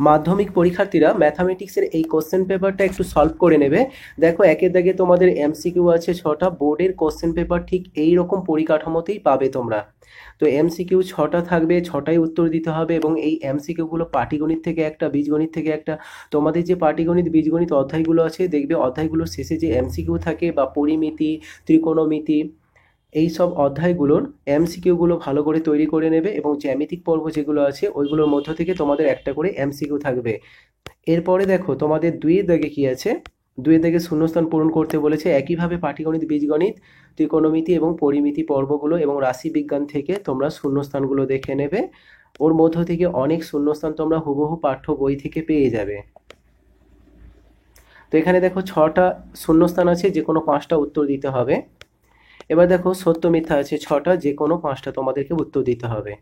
মাধ্যমিক পরীক্ষার্থীরা ম্যাথামেটিক্সের এই কোশ্চেন পেপারটা একটু সলভ করে নেবে। দেখো একের দাগে তোমাদের এমসিকিউ আছে 6টা, বোর্ডের কোশ্চেন পেপার ঠিক এই রকম পরিকাঠামোতেই পাবে তোমরা। তো এমসিকিউ 6টা থাকবে, 6টাই উত্তর দিতে হবে এবং এই এমসিকিউগুলো পাটিগণিত থেকে একটা, বীজগণিত থেকে একটা। তোমাদের যে পাটিগণিত বীজগণিত অধ্যায়গুলো আছে দেখবে অধ্যায়গুলোর শেষে যে এমসিকিউ থাকে বা পরিমিতি, ত্রিকোণমিতি, এই সব অধ্যায়গুলোর এমসিকিউগুলো ভালো করে তৈরি করে নেবে এবং জ্যামিতিক পর্ব যেগুলো আছে ওইগুলোর মধ্য থেকে তোমাদের একটা করে এমসিকিউ থাকবে। এরপরে দেখো তোমাদের দুইয়ের দাগে কি আছে, দুইয়ের দাগে শূন্যস্থান পূরণ করতে বলেছে। একইভাবে পাটিগণিত, বীজগণিত, ত্রিকোণমিতি এবং পরিমিতি পর্বগুলো এবং রাশিবিজ্ঞান থেকে তোমরা শূন্যস্থানগুলো দেখে নেবে। ওর মধ্য থেকে অনেক শূন্যস্থান তোমরা হুবহু পাঠ্য বই থেকে পেয়ে যাবে। তো এখানে দেখো 6টা শূন্যস্থান আছে, যে কোনো 5টা উত্তর দিতে হবে। এবার দেখো সত্য মিথ্যা আছে 6টা, যে কোনো 5টা তোমাদেরকে উত্তর দিতে হবে।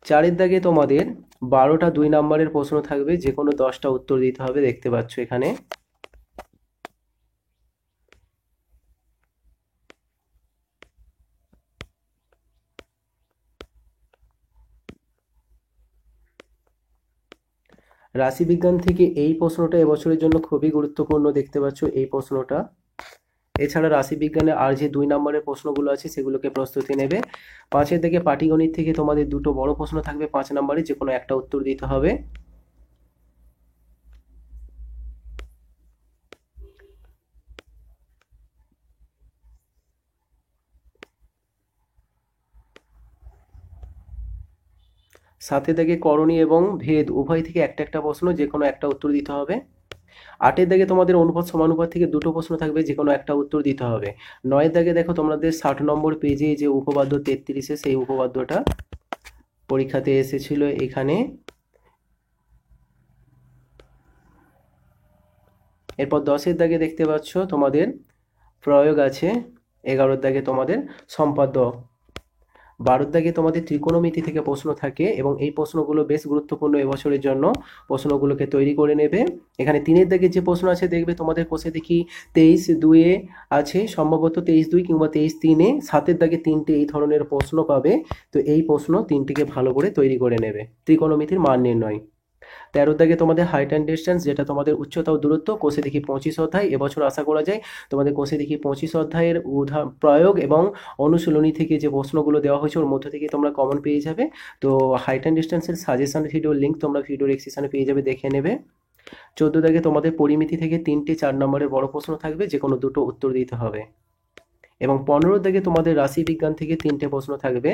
4এর দাগে তোমাদের 12টা 2 নম্বরের প্রশ্ন থাকবে, যে কোনো 10টা উত্তর দিতে হবে, দেখতে পাচ্ছ এখানে। রাশিবিজ্ঞান থেকে এই প্রশ্নটা এবছরের জন্য খুবই গুরুত্বপূর্ণ, দেখতে পাচ্ছ এই প্রশ্নটা। এছাড়া রাশিবিজ্ঞানে আর যে 2 নম্বরের প্রশ্নগুলো আছে সেগুলোকে প্রস্তুতি নেবে। 5এর দিকে পাটিগণিত থেকে তোমাদের দুটো বড় প্রশ্ন থাকবে 5 নম্বরে, যে কোনো একটা উত্তর দিতে হবে। সাথে থেকে করণী এবং ভেদ উভয় থেকে একটা একটা প্রশ্ন, যে কোনো একটা উত্তর দিতে হবে। 8এর দাগে তোমাদের অনুপাত সমানুপাত থেকে দুটো প্রশ্ন থাকবে, যে কোনো একটা উত্তর দিতে হবে। 9এর দাগে দেখো তোমাদের 60 নম্বর পেজে যে উপপাদ্য 33-এ সেই উপপাদ্যটা পরীক্ষাতে এসেছিল এখানে। এরপর 10এর দাগে দেখতে পাচ্ছ তোমাদের প্রয়োগ আছে। 11এর দাগে তোমাদের সম্পাদ্য। 12এর দাগে তোমাদের ত্রিকোণমিতি থেকে প্রশ্ন থাকে এবং এই প্রশ্নগুলো বেশ গুরুত্বপূর্ণ এবছরের জন্য, প্রশ্নগুলোকে তৈরি করে নেবে। এখানে 3এর দাগে যে প্রশ্ন আছে দেখবে তোমাদের কোষে দেখি 23-2-এ আছে, সম্ভবত 23-2 কিংবা 23-3-এ 7এর দাগে 3টে এই ধরনের প্রশ্ন পাবে। তো এই প্রশ্ন 3টিকে ভালো করে তৈরি করে নেবে। ত্রিকোণমিতির মান নির্ণয়। 13 দাগে তোমাদের হাইট অ্যান্ড ডিস্টেন্স, যেটা তোমাদের উচ্চতা ও দূরত্ব, কোষে দেখি 25 অধ্যায়। এবছর আশা করা যায় তোমাদের কোষে দেখি 25 অধ্যায়ের প্রয়োগ এবং অনুশীলনী থেকে যে প্রশ্নগুলো দেওয়া হয়েছে ওর মধ্য থেকে তোমরা কমন পেয়ে যাবে। তো হাইট অ্যান্ড ডিস্টেন্সের সাজেশন ভিডিওর লিঙ্ক তোমরা ভিডিওর এক্সেশনে পেয়ে যাবে, দেখে নেবে। 14 দাগে তোমাদের পরিমিতি থেকে 3টে 4 নম্বরের বড় প্রশ্ন থাকবে, যে কোনো দুটো উত্তর দিতে হবে। এবং 15 দাগে তোমাদের রাশিবিজ্ঞান থেকে 3টে প্রশ্ন থাকবে,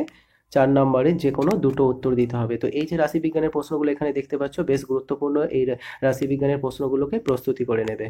4 নম্বরে, যে কোনো দুটো উত্তর দিতে হবে। তো এই যে রাশিবিজ্ঞানের প্রশ্নগুলো এখানে দেখতে পাচ্ছ বেশ গুরুত্বপূর্ণ, এই রাশিবিজ্ঞানের প্রশ্নগুলোকে প্রস্তুতি করে নেবে।